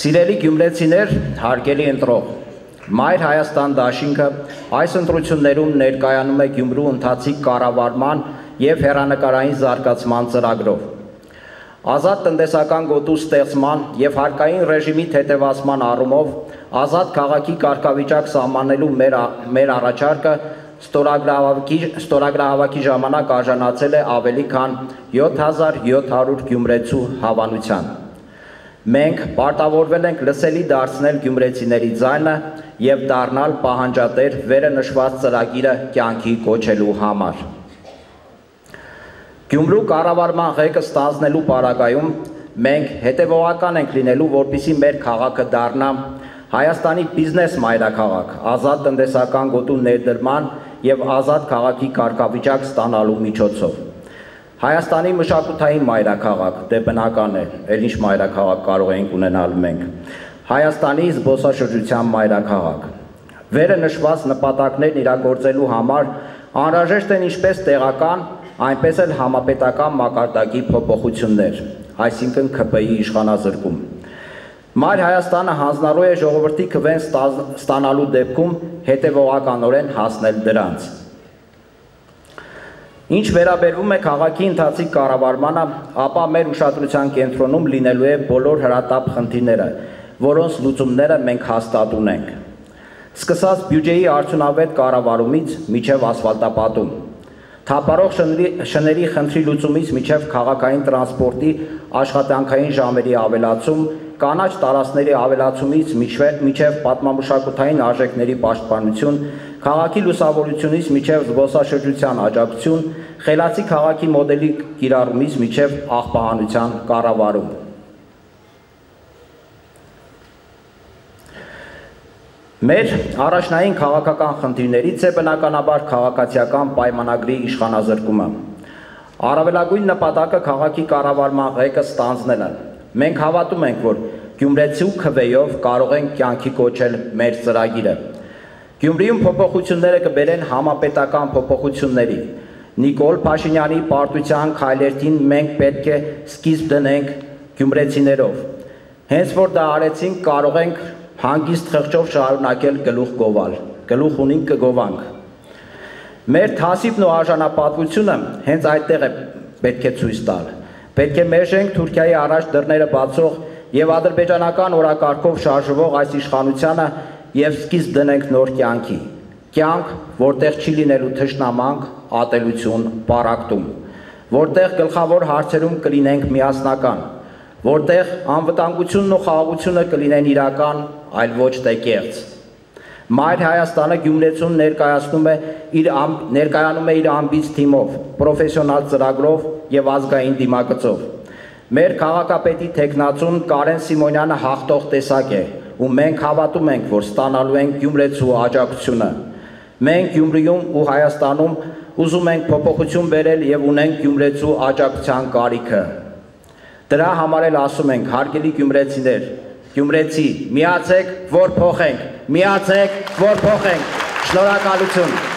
Սիրելի գյումրեցիներ, հարգելի ընտրող, Մայր Հայաստան դաշինքը այս ընտրություններում ներկայանում է Գյումրու ընթացիկ կառավարման և հեռանկարային զարգացման ծրագրով։ Ազատ տնտեսական գոտու ստեղծման և հարկային ռեժիմի թեթևացման առումով ազատ քաղաքի կարգավիճակ սահմանելու մեր առաջարկը ստորագրահավաքի ժամանակ արժանացել է ավելի քան 7700 գյումրեցու հավանության։ Մենք պարտավորվել ենք լսելի դարձնել գյումրեցիների ձայնը և դառնալ պահանջատեր վերը նշված ծրագիրը կյանքի կոչելու համար։ Գյումրու կառավարման ղեկը ստանձնելու պարագայում մենք հետևողական ենք լինելու, որպեսզի մեր քաղաքը դառնա Հայաստանի բիզնես մայրաքաղաք, ազատ տնտեսական գոտու ներդրման և ազատ քաղաքի կարգավիճակ ստանալու միջոցով։ Հայաստանի մշակութային մայրաքաղաք, դե բնական է, էլ ինչ մայրաքաղաք կարող ենք ունենալ մենք։ Հայաստանի զբոսաշրջության մայրաքաղաք։ Վերը նշված նպատակներն իրագործելու համար անհրաժեշտ են ինչպես տեղական, այնպես էլ համապետական մակարդակի փոփոխություններ, այսինքն ՔՊ-ի իշխանազրկում։ Մայր Հայաստանը հանձնառու է ժողովրդի քվեն ստանալու դեպքում հետևողականորեն հասնել դրանց։ Ինչ վերաբերվում է քաղաքի ընթացիկ կառավարմանը, ապա մեր ուշադրության կենտրոնում լինելու է բոլոր հրատապ խնդիրները, որոնց լուծումները մենք հաստատ ունենք։ Սկսած բյուջեի արդյունավետ կառավարումից մինչև ասֆալտապատում, թափառող շների խնդրի լուծումից մինչև քաղաքային տրանսպորտի աշխատանքային ժամերի ավելացում, կանաչ տարածքների ավելացումից մինչև պատմամշակութային արժեքների պաշտպանություն, քաղաքի լուսավորությունից մինչև զբոսաշրջության աջակցություն, խելացի քաղաքի մոդելի կիրառումից մինչև աղբահանության կառավարում։ Մեր առաջնային քաղաքական խնդիրներից է բնականաբար քաղաքացիական պայմանագրի իշխանազրկումը։ Առավելագույն նպատակը քաղաքի կառավարման ղեկը ստանձնելն։ Մենք հավատում ենք, որ գյումրեցու քվեով կարող ենք կյանքի կոչել մեր ծրագիրը։ Գյումրիում փոփոխությունները կբերեն համապետական փոփոխությունների։ Նիկոլ Փաշինյանի պարտության քայլերթին մենք պետք է սկիզբ դնենք գյումրեցիներով։ Հենց որ դա արեցինք, կարող ենք հանգիստ խղճով շարունակել գլուխ գովալ, գլուխ ունենք կգովանք։ Մեր թասիբն ու արժանապատվությունը հենց այդտեղ է պետք է ցույց տալ։ Պետք է մերժենք Թուրքիայի առաջ դռները բացող և ադրբեջանական օրակարգով շարժվող այս իշխանությանը և սկիզբ դնենք նոր կյանքի։ Կյանք, որտեղ չի լինելու թշնամանք, ատելություն, պառակտում, որտեղ գլխավոր հարցերում կլինենք միասնական, որտեղ անվտանգությունն ու խաղաղությունը կլինեն իրական, այլ ոչ թե կեղծ։ Մայր Հայաստանը գյումրեցուն ներկայանում է իր ամբից թիմով, պրոֆեսիոնալ ծրագրով և ազգային դիմագծով։ Մեր քաղաքապետի թեկնածուն Կարեն Սիմոնյանը հաղթող տեսակ է, ու մենք հավատում ենք, որ ստանալու ենք գյումրեցու աջակցությունը։ Մենք Գյումրիում ու Հայաստանում ուզում ենք փոփոխություն բերել և ունենք գյումրեցու աջակցության կարիքը։ Դրա համար էլ ասում ենք, հարգելի գյումրեցիներ, գյումրեցի, միացեք, որ փոխենք, միացեք, որ փոխենք։ Շնորհակալություն։